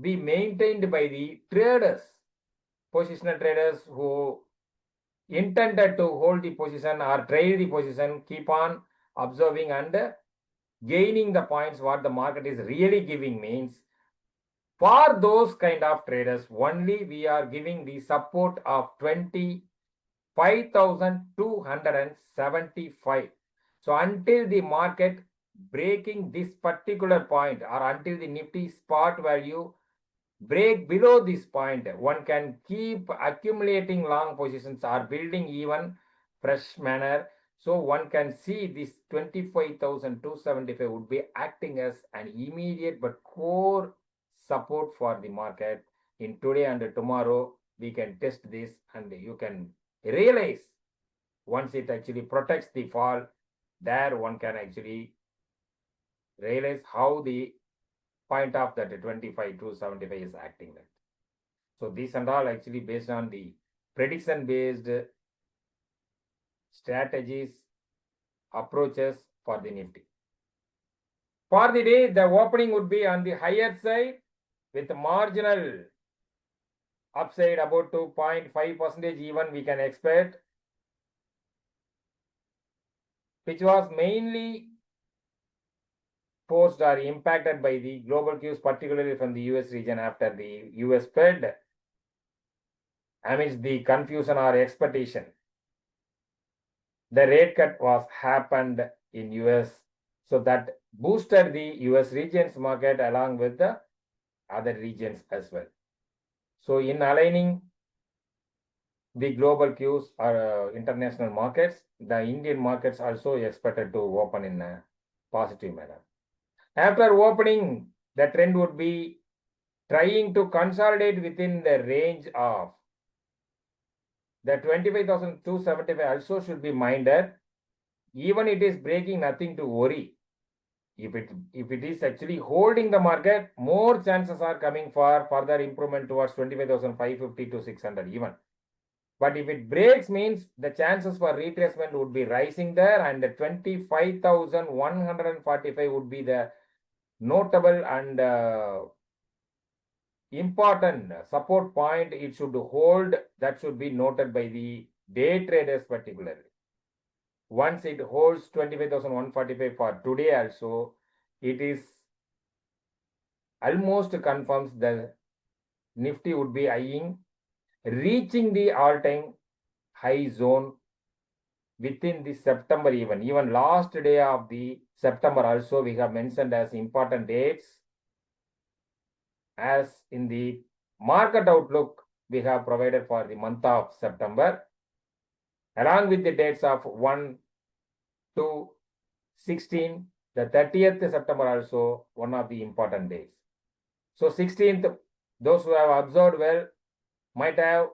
be maintained by the traders, positional traders who intended to hold the position or trade the position, keep on observing and gaining the points what the market is really giving. Means for those kind of traders only we are giving the support of 25,275. So until the market breaking this particular point or until the Nifty spot value break below this point, one can keep accumulating long positions or building even fresh manner. So one can see this 25,275 would be acting as an immediate but core support for the market. In today and tomorrow, we can test this and you can realize once it actually protects the fall, there one can actually realize how the point of that 25 to 75 is acting that. So these and all actually based on the prediction based strategies, approaches for the Nifty. For the day, the opening would be on the higher side with marginal upside about 2.5% even we can expect, which was mainly forced or impacted by the global cues, particularly from the US region after the US Fed amidst the confusion or expectation. The rate cut was happened in US, so that boosted the US region's market along with the other regions as well. So in aligning the global cues or international markets, the Indian markets also expected to open in a positive manner. After opening, the trend would be trying to consolidate within the range of the 25,275 also should be minded. Even it is breaking, nothing to worry. If it is actually holding the market, more chances are coming for further improvement towards 25,550 to 600 even. But if it breaks, means the chances for retracement would be rising there, and the 25,145 would be the notable and important support point it should hold. That should be noted by the day traders particularly. Once it holds 25,145 for today also, it is almost confirms the Nifty would be eyeing reaching the all-time high zone within the September even last day of the September also we have mentioned as important dates. As in the market outlook we have provided for the month of September along with the dates of 1 to 16, the 30th September also one of the important days. So 16th, those who have observed well might have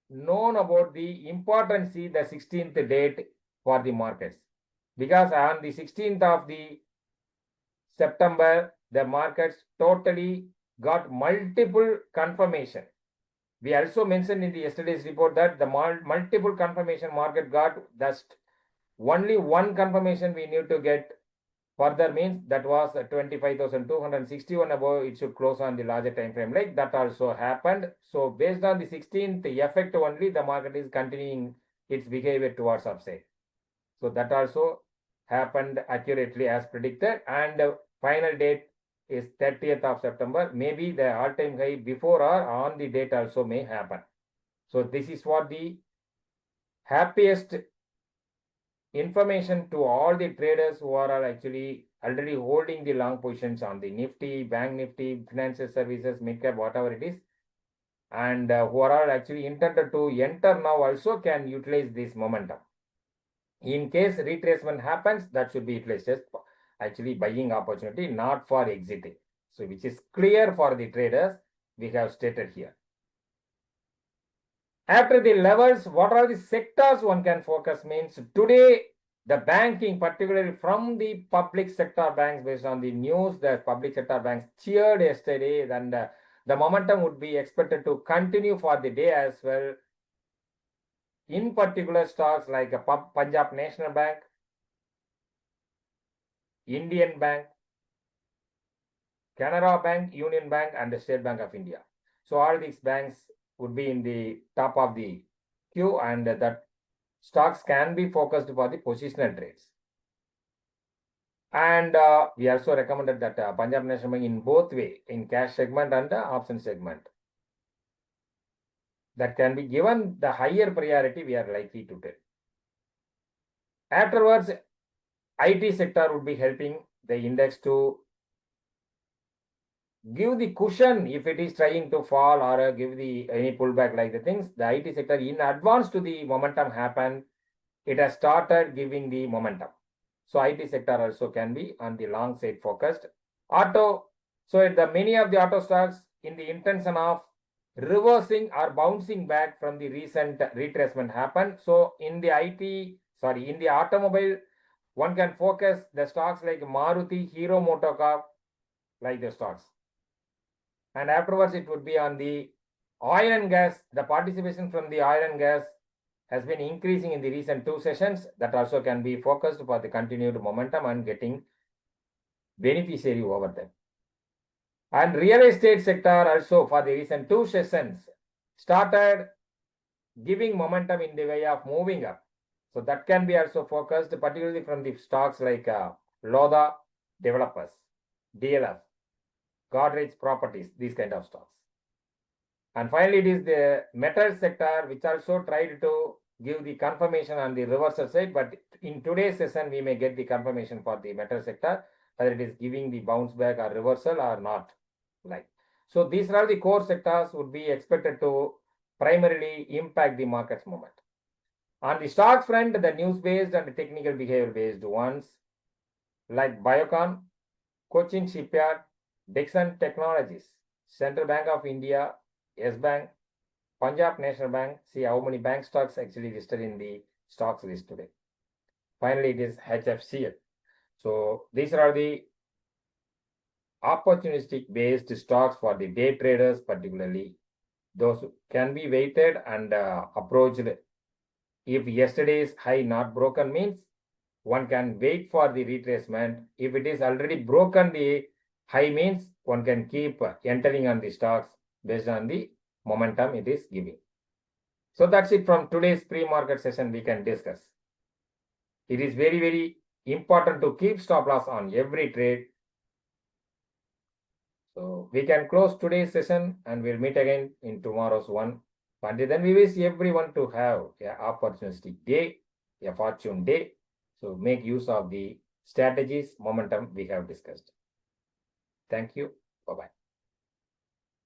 known about the importance the 16th date for the markets, because on the 16th of the September the markets totally got multiple confirmation. We also mentioned in the yesterday's report that the multiple confirmation market got just only one confirmation we need to get further, means that was 25,261 above, it should close on the larger time frame, like that also happened. So based on the 16th effect only, the market is continuing its behavior towards upside. So that also happened accurately as predicted, and final date is 30th of September. Maybe the all-time high before or on the date also may happen. So this is what the happiest information to all the traders who are actually already holding the long positions on the Nifty, Bank Nifty, financial services, midcap, whatever it is, and who are actually intended to enter now also can utilize this momentum. In case retracement happens, that should be utilized as actually buying opportunity, not for exiting. So which is clear for the traders, we have stated here. After the levels, what are the sectors one can focus, means today the banking, particularly from the public sector banks, based on the news, the public sector banks cheered yesterday, then the momentum would be expected to continue for the day as well. In particular, stocks like Punjab National Bank, Indian Bank, Canara Bank, Union Bank, and the State Bank of India. So all these banks would be in the top of the queue, and that stocks can be focused for the positional trades. And we also recommended that Punjab National Bank in both way, in cash segment and the option segment. That can be given the higher priority we are likely to take. Afterwards, IT sector would be helping the index to give the cushion if it is trying to fall or give the any pullback like the things. The IT sector in advance to the momentum happen, it has started giving the momentum. So IT sector also can be on the long side focused. Auto, so the many of the auto stocks in the intention of reversing or bouncing back from the recent retracement happened. So in the in the automobile, one can focus the stocks like Maruti, Hero Motocorp, like the stocks. And afterwards, it would be on the oil and gas. The participation from the oil and gas has been increasing in the recent 2 sessions. That also can be focused for the continued momentum and getting beneficiary over them. And real estate sector also for the recent 2 sessions started giving momentum in the way of moving up. So that can be also focused, particularly from the stocks like Lodha Developers, DLF, Godrej Properties, these kind of stocks. And finally, it is the metal sector, which also tried to give the confirmation on the reversal side. But in today's session, we may get the confirmation for the metal sector, whether it is giving the bounce back or reversal or not. Like, so these are the core sectors would be expected to primarily impact the market's movement. On the stock front, the news-based and technical behavior-based ones like Biocon, Cochin Shipyard, Dixon Technologies, Central Bank of India, Yes Bank, Punjab National Bank. See how many bank stocks actually listed in the stocks list today. Finally, it is HFCL. So these are the opportunistic based stocks for the day traders, particularly those can be weighted and approached. If yesterday's high not broken means one can wait for the retracement. If it is already broken the high means one can keep entering on the stocks based on the momentum it is giving. So that's it from today's pre-market session we can discuss. It is very, very important to keep stop loss on every trade. So we can close today's session and we'll meet again in tomorrow's one. Until then, we wish everyone to have an opportunistic day, a fortune day. So make use of the strategies, momentum we have discussed. Thank you. Bye-bye.